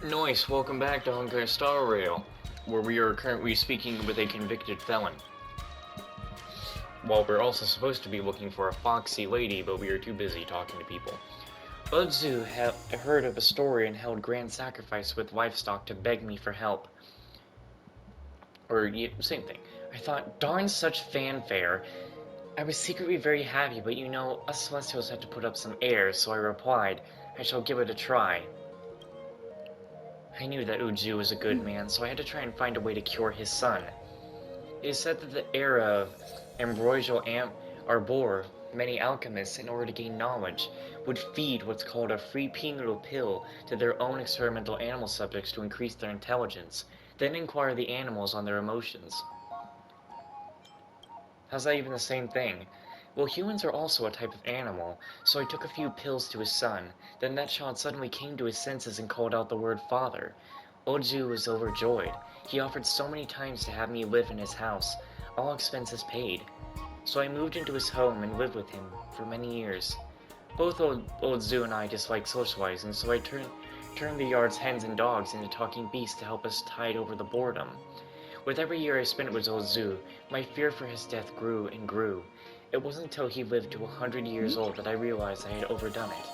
Nice, welcome back to Honkai Star Rail, where we are currently speaking with a convicted felon. Well, we're also supposed to be looking for a foxy lady, but we are too busy talking to people. Udzu heard of a story and held grand sacrifice with livestock to beg me for help. Or, same thing. I thought, darn such fanfare. I was secretly very happy, but you know, us Celestials had to put up some airs, so I replied, I shall give it a try. I knew that Udzu was a good man, so I had to try and find a way to cure his son. It is said that the era of Ambrosial Arbor, many alchemists, in order to gain knowledge, would feed what's called a free penal pill to their own experimental animal subjects to increase their intelligence, then inquire the animals on their emotions. How's that even the same thing? Well, humans are also a type of animal, so I took a few pills to his son. Then that child suddenly came to his senses and called out the word father. Oju was overjoyed. He offered so many times to have me live in his house, all expenses paid. So I moved into his home and lived with him for many years. Both Ozu and I dislike socializing, so I turned the yard's hens and dogs into talking beasts to help us tide over the boredom. With every year I spent with Ozu, my fear for his death grew and grew. It wasn't until he lived to 100 years old that I realized I had overdone it.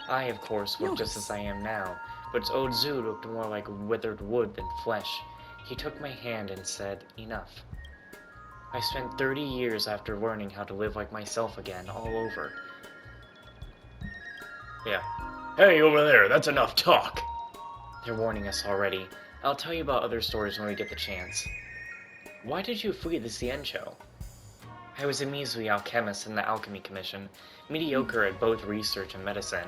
I, of course, looked just as I am now, but Ozu looked more like withered wood than flesh. He took my hand and said, enough. I spent 30 years after learning how to live like myself again, all over. Yeah. Hey, over there, that's enough talk! They're warning us already. I'll tell you about other stories when we get the chance. Why did you flee the Ciencho? I was a measly alchemist in the Alchemy Commission, mediocre at both research and medicine.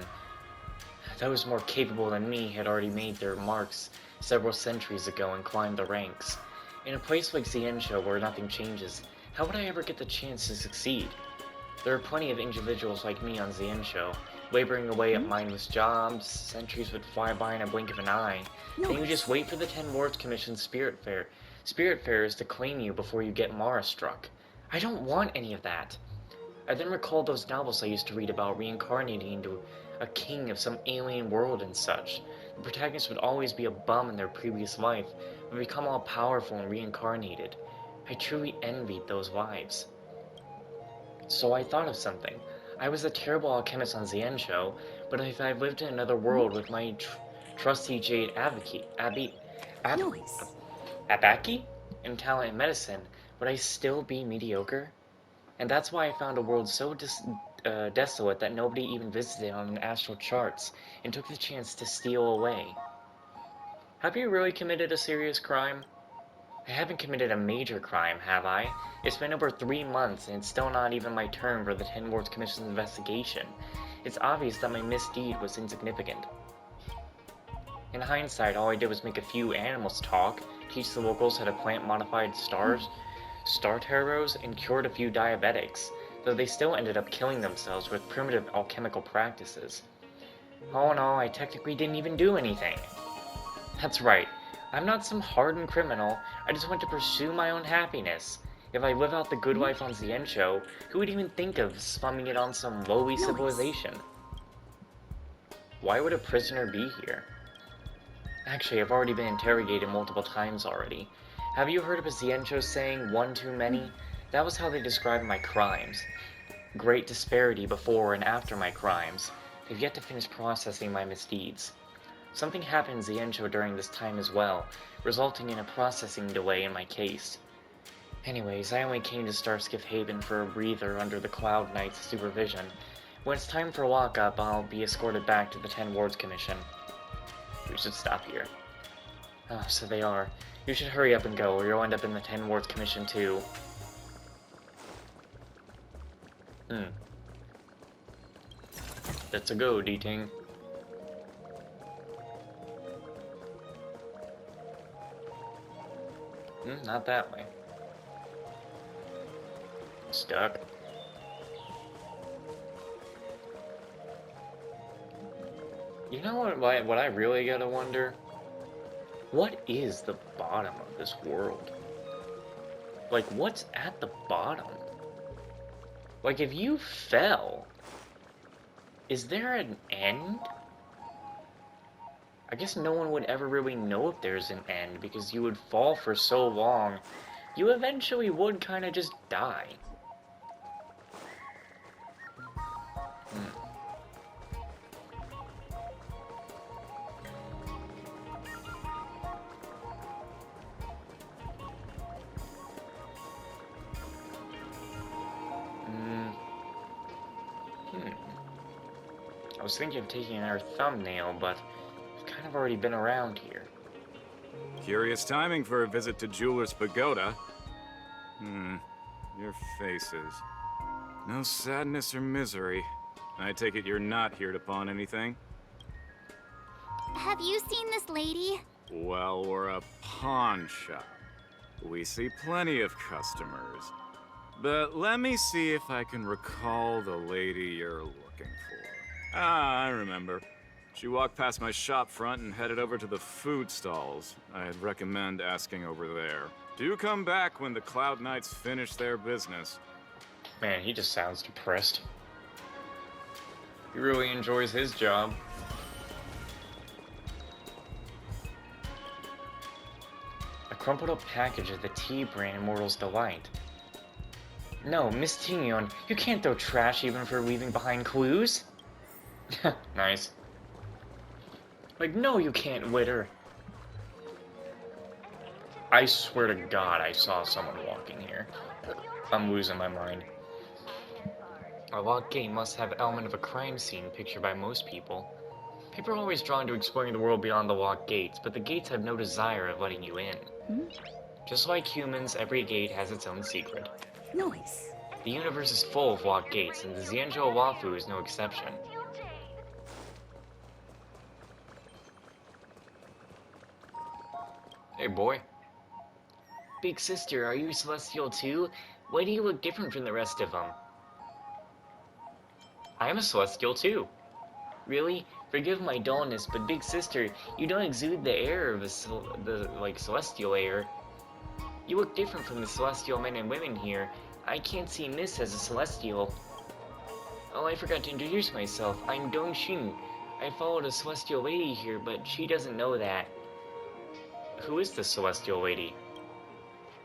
Those more capable than me had already made their marks several centuries ago and climbed the ranks. In a place like Ciencho where nothing changes, how would I ever get the chance to succeed? There are plenty of individuals like me on Ciencho, laboring away at mindless jobs. Centuries would fly by in a blink of an eye. Then you just wait for the 10 Wards Commission's Spirit Fair. Spirit Fairs to claim you before you get Mara struck. I don't want any of that. I then recalled those novels I used to read about reincarnating into a king of some alien world and such. The protagonist would always be a bum in their previous life, but become all powerful and reincarnated. I truly envied those lives. So I thought of something. I was a terrible alchemist on Xianzhou, but if I lived in another world with my trusty Jade Abaki and talent in medicine, would I still be mediocre? And that's why I found a world so desolate that nobody even visited on the astral charts, and took the chance to steal away. Have you really committed a serious crime? I haven't committed a major crime, have I? It's been over 3 months, and it's still not even my turn for the 10 Wards Commission's investigation. It's obvious that my misdeed was insignificant. In hindsight, all I did was make a few animals talk, teach the locals how to plant modified star taros, and cured a few diabetics, though they still ended up killing themselves with primitive alchemical practices. All in all, I technically didn't even do anything. That's right. I'm not some hardened criminal. I just want to pursue my own happiness. If I live out the good life on Xianzhou, who would even think of slumming it on some lowly civilization? Why would a prisoner be here? Actually, I've already been interrogated multiple times already. Have you heard of a Xianzhou saying, one too many? That was how they described my crimes. Great disparity before and after my crimes. They've yet to finish processing my misdeeds. Something happened in Xianzhou during this time as well, resulting in a processing delay in my case. Anyways, I only came to Starskiff Haven for a breather under the Cloud Knight's supervision. When it's time for lockup, I'll be escorted back to the 10 Wards Commission. We should stop here. Oh, so they are. You should hurry up and go, or you'll end up in the 10 Wards Commission too. Let's go, D-Ting. Not that way. Stuck. You know what I really gotta wonder? What is the bottom of this world? Like, what's at the bottom? Like, if you fell, is there an end? I guess no one would ever really know if there's an end, because you would fall for so long, you eventually would kind of just die. I was thinking of taking our thumbnail, but I've kind of already been around here. Curious timing for a visit to Jeweler's Pagoda. Your faces. No sadness or misery. I take it you're not here to pawn anything? Have you seen this lady? Well, we're a pawn shop. We see plenty of customers. But let me see if I can recall the lady you're looking for. Ah, I remember. She walked past my shop front and headed over to the food stalls. I'd recommend asking over there. Do come back when the Cloud Knights finish their business. Man, he just sounds depressed. He really enjoys his job. A crumpled up package of the tea brand Mortal's Delight. No, Miss Tingyon, you can't throw trash even for leaving behind clues. Nice. Like, no, you can't, Witter. I swear to God, I saw someone walking here. I'm losing my mind. A locked gate must have element of a crime scene pictured by most people. People are always drawn to exploring the world beyond the locked gates, but the gates have no desire of letting you in. Just like humans, every gate has its own secret. Nice. The universe is full of locked gates, and the Xianzhou Wafu is no exception. Hey, boy. Big sister, are you celestial too? Why do you look different from the rest of them? I am a celestial too. Really? Forgive my dullness, but big sister, you don't exude the air of celestial air. You look different from the celestial men and women here. I can't see Miss as a celestial. Oh, I forgot to introduce myself. I'm Dongxun. I followed a celestial lady here, but she doesn't know that. Who is the celestial lady?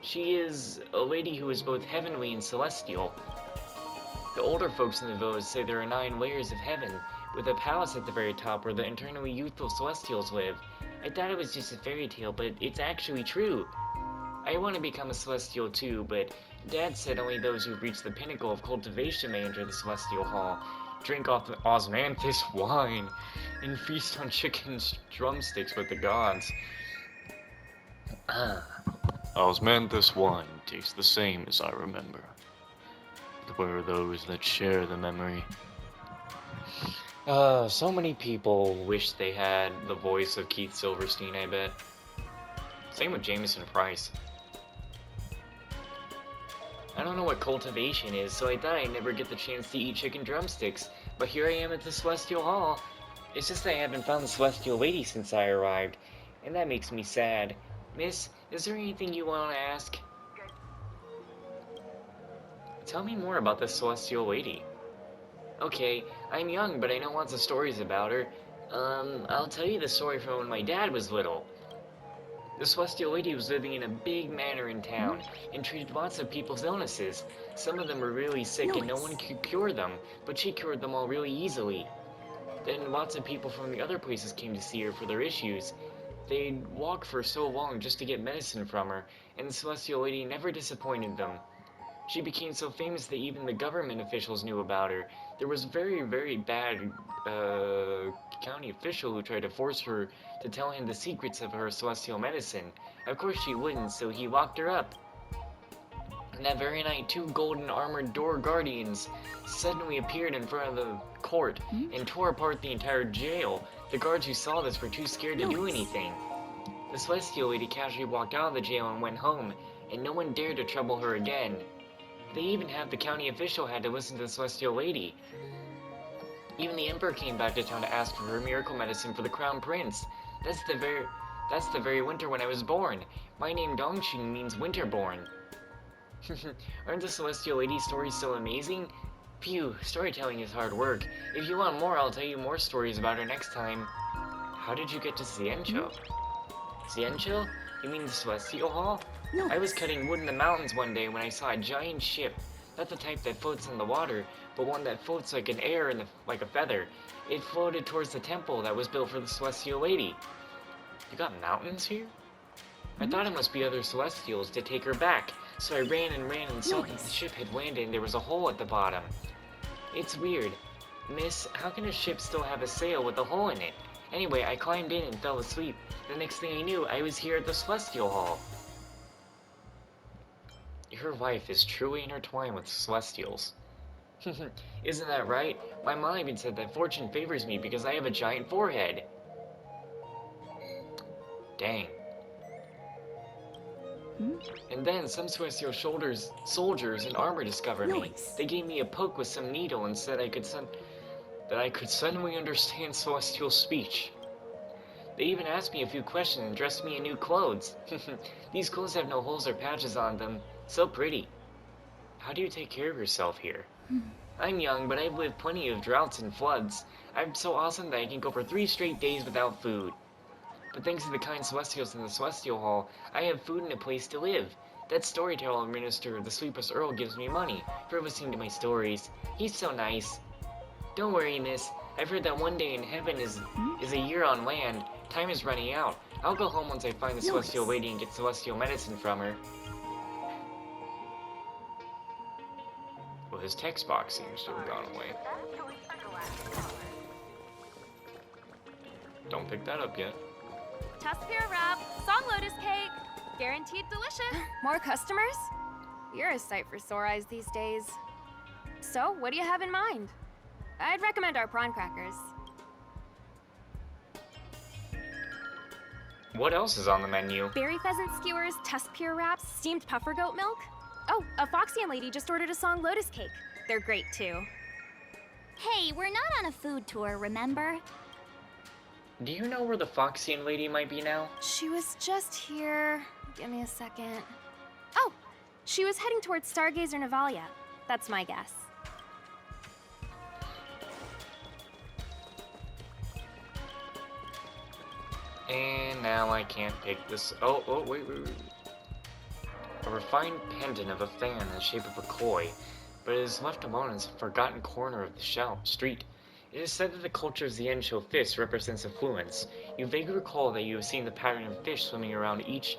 She is a lady who is both heavenly and celestial. The older folks in the village say there are 9 layers of heaven, with a palace at the very top where the eternally youthful celestials live. I thought it was just a fairy tale, but it's actually true. I want to become a celestial too, but Dad said only those who've reached the pinnacle of cultivation may enter the celestial hall, drink off the osmanthus wine, and feast on chicken drumsticks with the gods. Osmanthus wine tastes the same as I remember. Where are those that share the memory? So many people wish they had the voice of Keith Silverstein, I bet. Same with Jameson Price. I don't know what cultivation is, so I thought I'd never get the chance to eat chicken drumsticks, but here I am at the Celestial Hall. It's just that I haven't found the Celestial Lady since I arrived, and that makes me sad. Miss, is there anything you want to ask? Tell me more about this Celestial Lady. Okay, I'm young, but I know lots of stories about her. I'll tell you the story from when my dad was little. The Celestial Lady was living in a big manor in town, and treated lots of people's illnesses. Some of them were really sick and no one could cure them, but she cured them all really easily. Then lots of people from the other places came to see her for their issues. They'd walk for so long just to get medicine from her, and the Celestial Lady never disappointed them. She became so famous that even the government officials knew about her. There was a very, very bad county official who tried to force her to tell him the secrets of her celestial medicine. Of course she wouldn't, so he locked her up. And that very night, 2 golden armored door guardians suddenly appeared in front of the court and tore apart the entire jail. The guards who saw this were too scared to do anything. The Celestial Lady casually walked out of the jail and went home, and no one dared to trouble her again. They even had the county official had to listen to the Celestial Lady. Even the Emperor came back to town to ask for her miracle medicine for the Crown Prince. That's the very winter when I was born. My name Dongxun means winterborn. Aren't the Celestial Lady stories so amazing? Phew, storytelling is hard work. If you want more, I'll tell you more stories about her next time. How did you get to Xianzhou? Xianzhou? You mean the Celestial Hall? I was cutting wood in the mountains one day when I saw a giant ship. Not the type that floats in the water, but one that floats like an air and like a feather. It floated towards the temple that was built for the Celestial Lady. You got mountains here? I thought it must be other Celestials to take her back, so I ran and saw that the ship had landed and there was a hole at the bottom. It's weird. Miss, how can a ship still have a sail with a hole in it? Anyway, I climbed in and fell asleep. The next thing I knew, I was here at the Celestial Hall. Your life is truly intertwined with Celestials. Isn't that right? My mom even said that fortune favors me because I have a giant forehead. Dang. And then some Celestial soldiers in armor discovered me. They gave me a poke with some needle and said I could suddenly understand Celestial speech. They even asked me a few questions and dressed me in new clothes. These clothes have no holes or patches on them. So pretty. How do you take care of yourself here? I'm young, but I've lived plenty of droughts and floods. I'm so awesome that I can go for 3 straight days without food. But thanks to the kind Celestials in the Celestial Hall, I have food and a place to live. That storyteller minister, the Sleepless Earl, gives me money for listening to my stories. He's so nice. Don't worry, miss. I've heard that one day in heaven is a year on land. Time is running out. I'll go home once I find the Celestial Lady and get celestial medicine from her. Well, his text box seems to have gone away. Don't pick that up yet. Tuspier wrap, song lotus cake, guaranteed delicious. More customers? You're a sight for sore eyes these days. So, what do you have in mind? I'd recommend our prawn crackers. What else is on the menu? Berry pheasant skewers, Tuspier wraps, steamed puffer goat milk. Oh, a Foxian lady just ordered a song lotus cake. They're great too. Hey, we're not on a food tour, remember? Do you know where the Foxian lady might be now? She was just here. Give me a second. Oh, she was heading towards Stargazer Navalia. That's my guess. And now I can't pick this. Oh, wait. A refined pendant of a fan in the shape of a koi, but it is left alone in some forgotten corner of the street. It is said that the culture of Xianzhou fish represents affluence. You vaguely recall that you have seen the pattern of fish swimming around each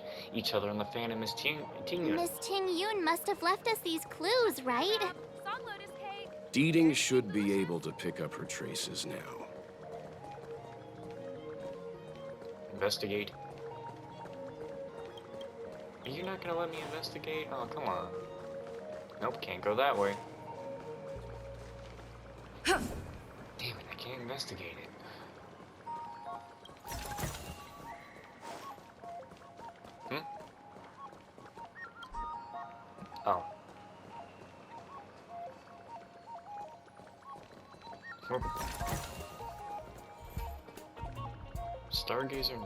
other on the fan of Miss Tingyun. Miss Tingyun must have left us these clues, right? Song lotus cake. Deeding should be able to pick up her traces now. Investigate. Are you not gonna let me investigate? Oh, come on. Nope, can't go that way. Damn it, I can't investigate it. Oh. Stargazer and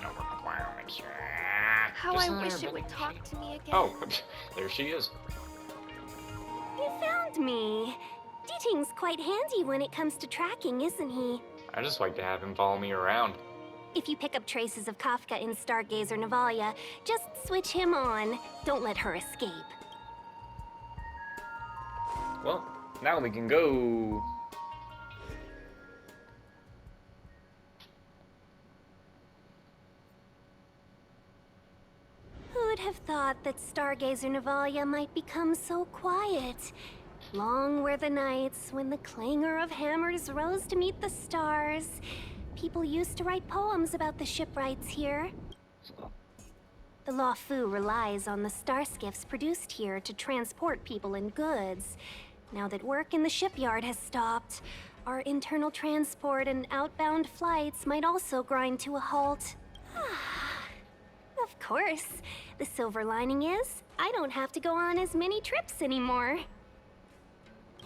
no requirements. How Just I let wish her it would be- talk to me again. Oh, there she is. You found me. Deeting's quite handy when it comes to tracking, isn't he? I just like to have him follow me around. If you pick up traces of Kafka in Stargazer Navalia, just switch him on. Don't let her escape. Well, now we can go. Who'd have thought that Stargazer Navalia might become so quiet? Long were the nights when the clangor of hammers rose to meet the stars. People used to write poems about the shipwrights here. The Law Fu relies on the starskiffs produced here to transport people and goods. Now that work in the shipyard has stopped, our internal transport and outbound flights might also grind to a halt. Of course. The silver lining is, I don't have to go on as many trips anymore.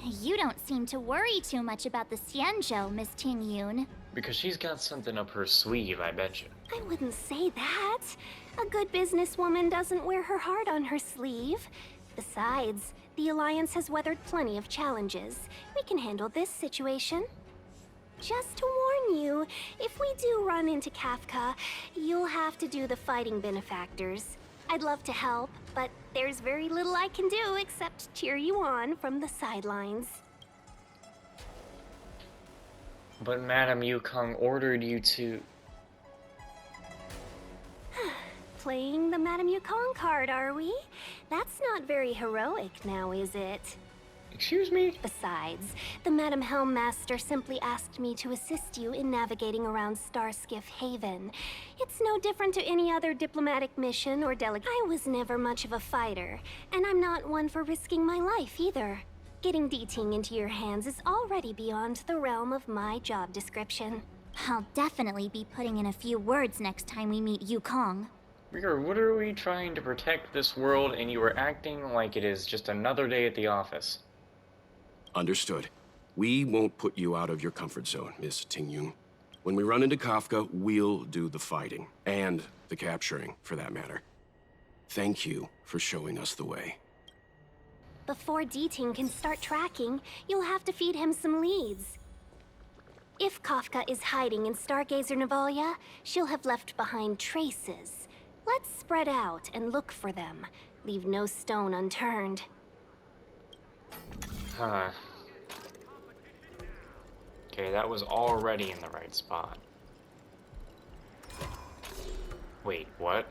You don't seem to worry too much about the Xianzhou, Miss Tingyun. Because she's got something up her sleeve, I bet you. I wouldn't say that. A good businesswoman doesn't wear her heart on her sleeve. Besides, the Alliance has weathered plenty of challenges. We can handle this situation. Just to warn warn you, if we do run into Kafka, you'll have to do the fighting benefactors. I'd love to help, but there's very little I can do except cheer you on from the sidelines. But Madam Yukong ordered you to... Playing the Madame Yukong card, are we? That's not very heroic now, is it? Excuse me? Besides, the Madam Helmmaster simply asked me to assist you in navigating around Starskiff Haven. It's no different to any other diplomatic mission or delegation. I was never much of a fighter, and I'm not one for risking my life either. Getting D-Ting into your hands is already beyond the realm of my job description. I'll definitely be putting in a few words next time we meet Yukong. We are literally trying to protect this world, and you are acting like it is just another day at the office. Understood. We won't put you out of your comfort zone, Miss Tingyun. When we run into Kafka, we'll do the fighting. And the capturing, for that matter. Thank you for showing us the way. Before D-Ting can start tracking, you'll have to feed him some leads. If Kafka is hiding in Stargazer Navalia, she'll have left behind traces. Let's spread out and look for them. Leave no stone unturned. Huh. Okay, that was already in the right spot. Wait, what?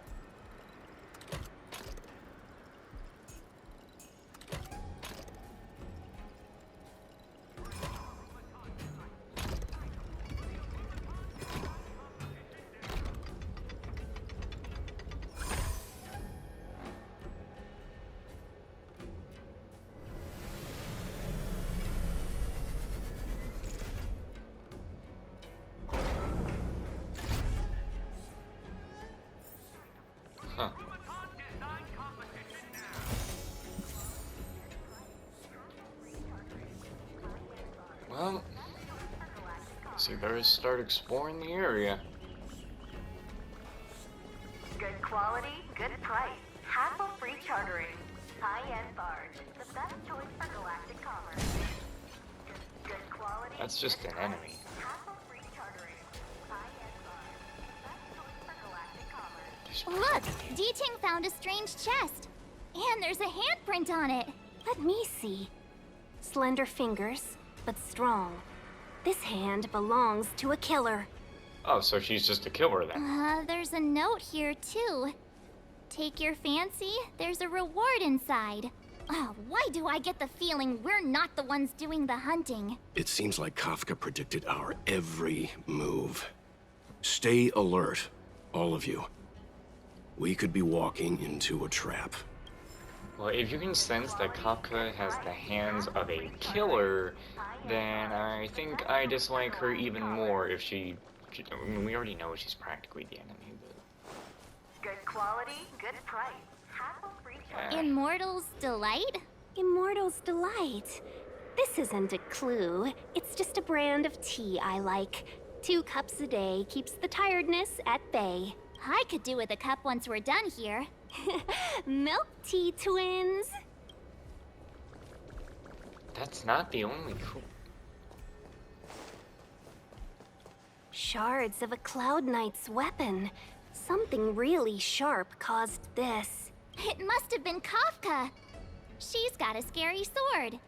Huh. Well, guess you better start exploring the area. Good quality, good price. Hassle-free chartering. High-end barge. The best choice for galactic commerce. Good quality. That's just an enemy. Hassle-free chartering. High-end barge. The best choice for galactic commerce. Look! D-Ting found a strange chest. And there's a handprint on it. Let me see. Slender fingers, but strong. This hand belongs to a killer. Oh, so she's just a killer then. There's a note here, too. Take your fancy, there's a reward inside. Why do I get the feeling we're not the ones doing the hunting? It seems like Kafka predicted our every move. Stay alert, all of you. We could be walking into a trap. Well, if you can sense that Kafka has the hands of a killer, then I think I dislike her even more if she... I mean, we already know she's practically the enemy, but... Good quality, good price. Hassle-free chartering. Immortal's Delight? Immortal's Delight. This isn't a clue. It's just a brand of tea I like. 2 cups a day keeps the tiredness at bay. I could do with a cup once we're done here. Milk tea twins. That's not the only cool... Shards of a Cloud Knight's weapon. Something really sharp caused this. It must have been Kafka. She's got a scary sword.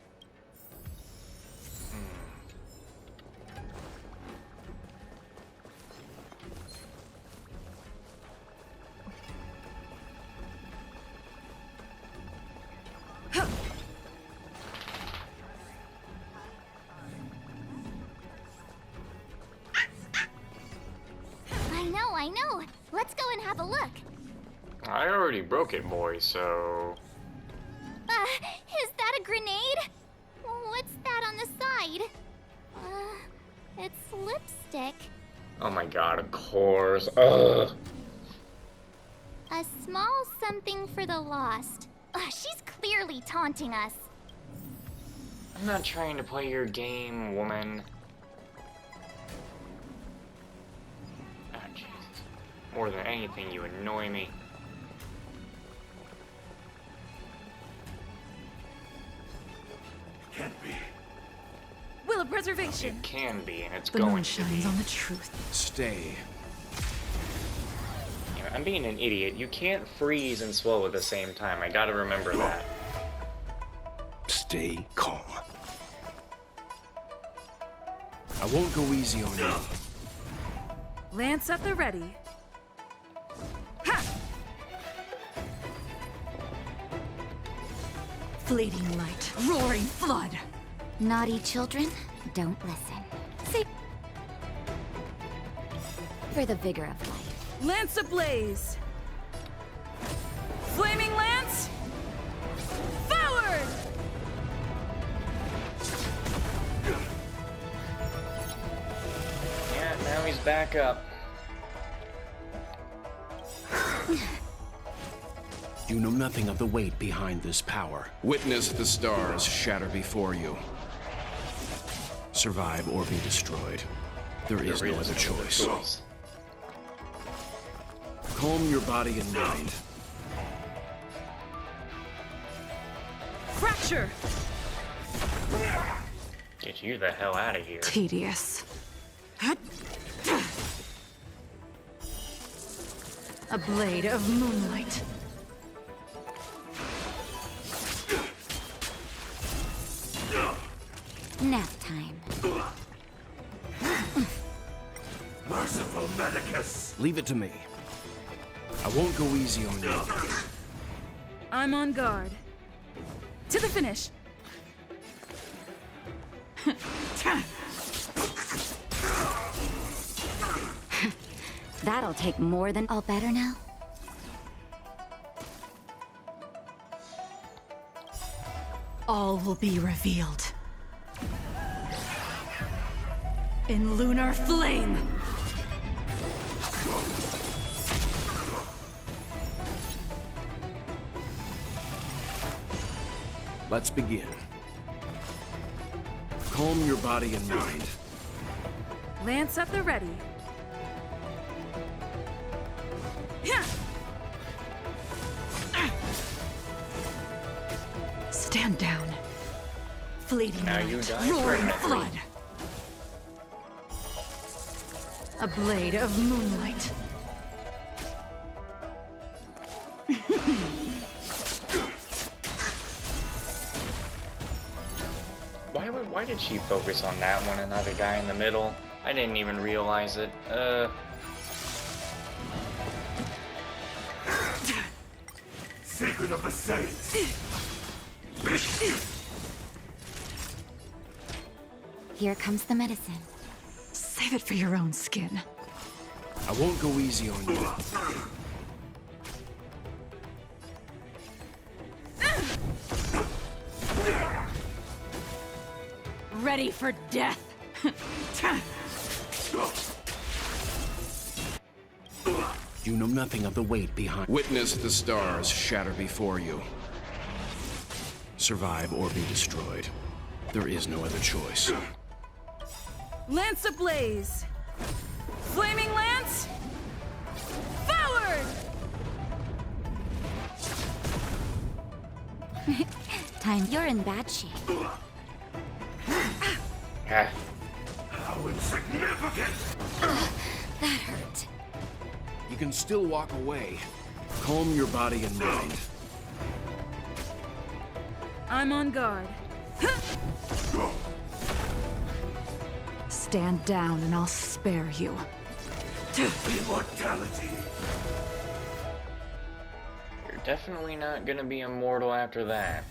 I know. Let's go and have a look. I already broke it, boy, so... Is that a grenade? What's that on the side? It's lipstick. Oh my god, of course. Ugh. A small something for the lost. She's clearly taunting us. I'm not trying to play your game, woman. Ah, Jesus. More than anything, you annoy me. Can't be. We'll preservation. It can be, and it's The going moon to shines be. on the truth. Stay. You know, I'm being an idiot. You can't freeze and slow at the same time. I gotta remember that. Stay calm. I won't go easy on you. Lance at the ready. Fleeting light, roaring flood. Naughty children, don't listen. See? For the vigor of life. Lance ablaze. Flaming lance. Forward! Yeah, now he's back up. You know nothing of the weight behind this power. Witness the stars shatter before you. Survive or be destroyed. There is no other choice. Calm your body and mind. Fracture. Get you the hell out of here. Tedious. A blade of moonlight. Nap time. Merciful Medicus! Leave it to me. I won't go easy on you. I'm on guard. To the finish. That'll take more than... All better now? All will be revealed. In lunar flame! Let's begin. Calm your body and mind. Lance at the ready. Stand down. Fleeting Now light, you die roaring permanently. flood. A blade of moonlight. Why did she focus on that one and not the guy in the middle? I didn't even realize it. Secret of the Saints! Here comes the medicine. Save it for your own skin. I won't go easy on you. Ready for death. You know nothing of the weight behind. Witness the stars shatter before you. Survive or be destroyed. There is no other choice. Lance ablaze. Flaming lance. Forward! Time. You're in bad shape. Ah, How insignificant! That hurt. You can still walk away. Calm your body and mind. I'm on guard. Stand down and I'll spare you. Immortality! you're definitely not gonna be immortal after that.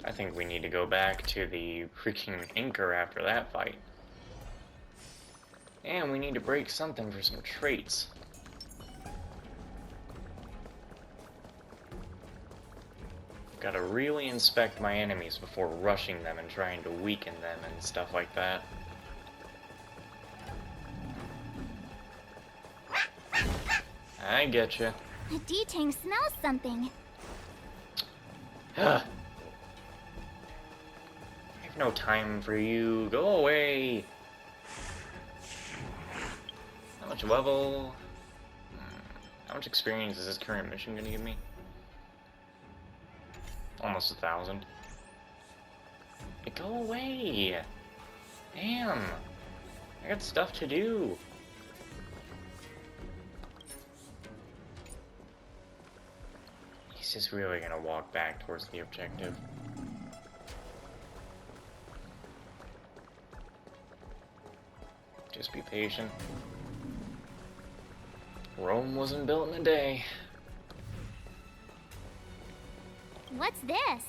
I think we need to go back to the freaking anchor after that fight. And we need to break something for some traits. Gotta really inspect my enemies before rushing them and trying to weaken them and stuff like that. I getcha. The D-Tank smells something. Ugh. I have no time for you. Go away. How much level? How much experience is this current mission gonna give me? Almost 1,000. Go away! Damn! I got stuff to do. He's just really gonna walk back towards the objective. Just be patient. Rome wasn't built in a day. What's this?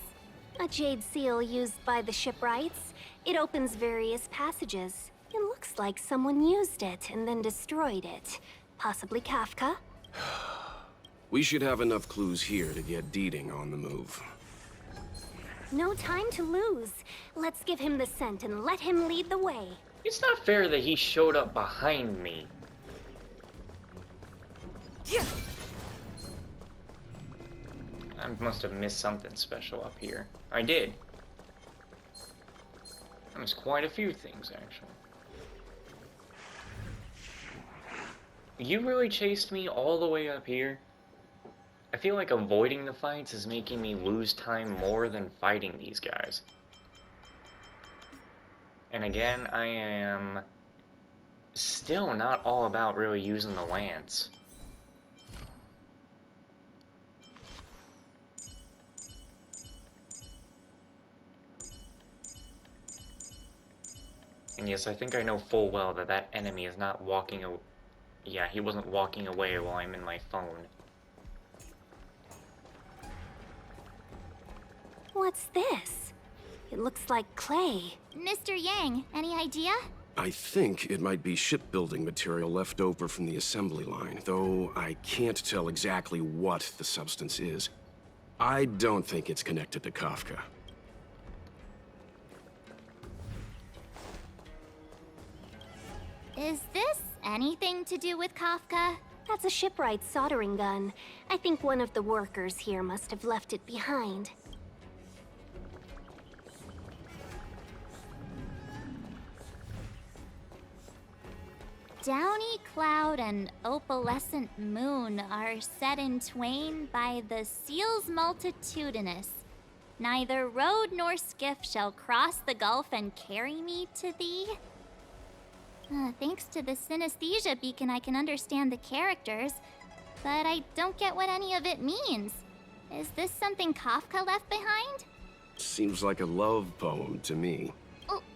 A jade seal used by the shipwrights. It opens various passages. It looks like someone used it and then destroyed it. Possibly Kafka? We should have enough clues here to get Deeding on the move. No time to lose. Let's give him the scent and let him lead the way. It's not fair that he showed up behind me. I must have missed something special up here. I did. I missed quite a few things, actually. You really chased me all the way up here? I feel like avoiding the fights is making me lose time more than fighting these guys. And again, I am still not all about really using the lance. And yes, I think I know full well that that enemy is not walking away. Yeah, he wasn't walking away while I'm in my phone. What's this? It looks like clay. Mr. Yang, any idea? I think it might be shipbuilding material left over from the assembly line, though I can't tell exactly what the substance is. I don't think it's connected to Kafka. Is this anything to do with Kafka? That's a shipwright soldering gun. I think one of the workers here must have left it behind. Downy cloud and opalescent moon are set in twain by the seals multitudinous. Neither road nor skiff shall cross the gulf and carry me to thee. Thanks to the synesthesia beacon, I can understand the characters, but I don't get what any of it means. Is this something Kafka left behind? Seems like a love poem to me.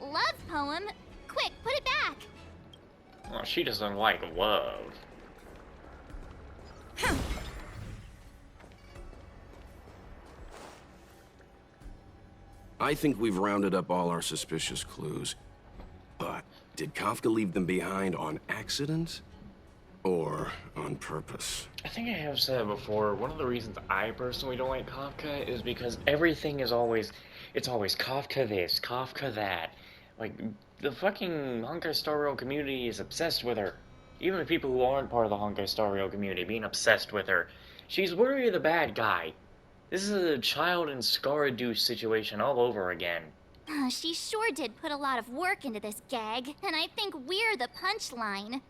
Love poem? Quick, put it back! Well, she doesn't like love. I think we've rounded up all our suspicious clues. But did Kafka leave them behind on accident? Or on purpose? I think I have said before, one of the reasons I personally don't like Kafka is because everything is always, it's always Kafka this, Kafka that. Like, the fucking Honkai Star Rail community is obsessed with her. Even the people who aren't part of the Honkai Star Rail community being obsessed with her. She's literally the bad guy. This is a child and Scaradouche situation all over again. She sure did put a lot of work into this gag, and I think we're the punchline.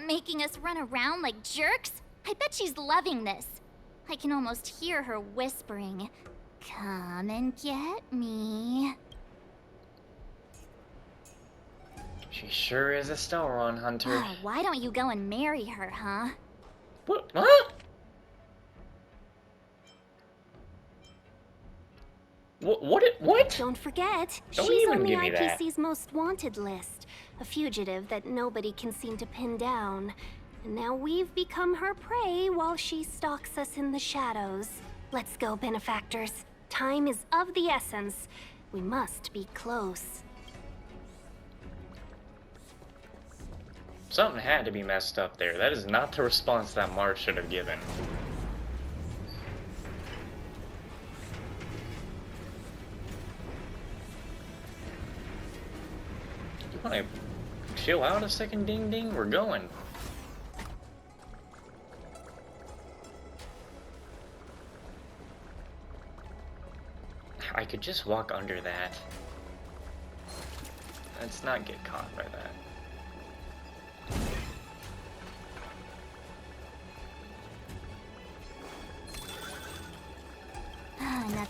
Making us run around like jerks? I bet she's loving this. I can almost hear her whispering, "Come and get me." She sure is a Stellaron hunter. Why don't you go and marry her, huh? What? Huh? What? Don't forget, Don't she's even on the give me that. IPC's most wanted list. A fugitive that nobody can seem to pin down. And now we've become her prey while she stalks us in the shadows. Let's go, benefactors. Time is of the essence. We must be close. Something had to be messed up there. That is not the response that Marge should have given. You wanna chill out a second, Ding Ding? We're going. I could just walk under that. Let's not get caught by that.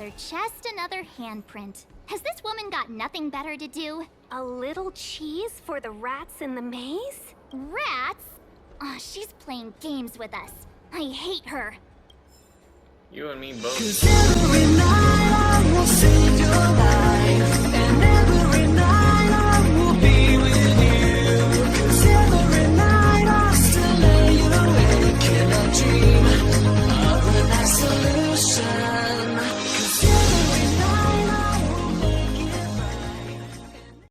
another chest, another handprint. Has this woman got nothing better to do? A little cheese for the rats in the maze? Rats? Oh, she's playing games with us. I hate her. You and me both. Every night I will sing your life.